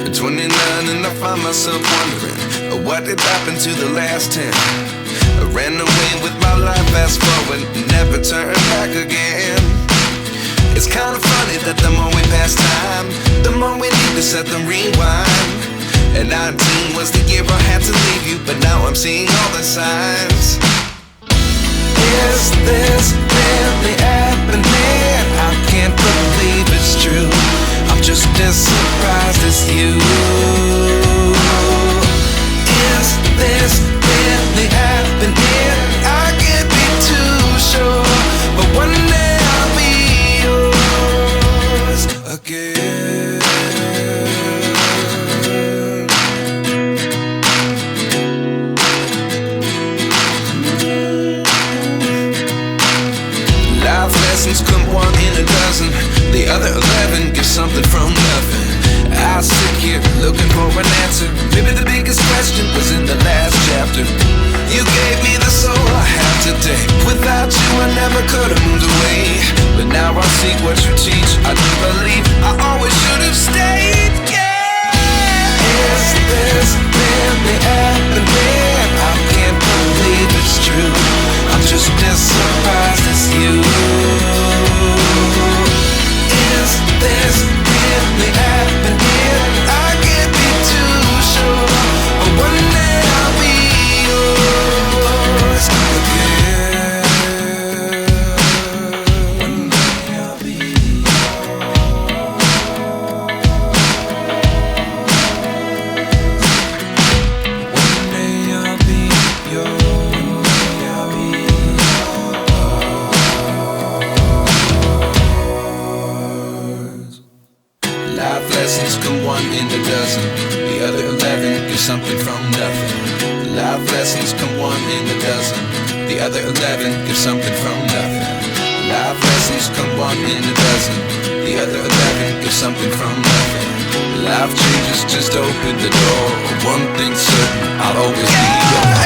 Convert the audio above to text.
At 29 and I find myself wondering, what did happen to the last 10? I ran away with my life, fast forward, never turn back again. It's kind of funny that the more we pass time, the more we need to set them rewind. And 19 was the year I had to leave you, but now I'm seeing all the signs. Is this really happening? I can't believe it's true. I'm just as surprised as you. Is this really happening? I can't be too sure, but one day I'll be yours again. Life lessons come one in a dozen, the other 11 give something from nothing. I sit here looking for an answer. Maybe the biggest question was in the last chapter. You gave me the soul I have today. Without you I never could have moved away, but now I see what you teach. I do believe I always should have stayed. Yeah. Is this really happening? I can't believe it's true. I'm just as surprised as you. Is this really happening? I can't be too sure, but one day I'll be yours again. One day I'll be yours. One day I'll be yours. Life lessons come one in a dozen, the other 11 give something from nothing. Life lessons come one in a dozen, the other 11 give something from nothing. Life lessons come one in a dozen, the other 11 give something from nothing. Life changes just open the door. One thing's certain, I'll always be yours.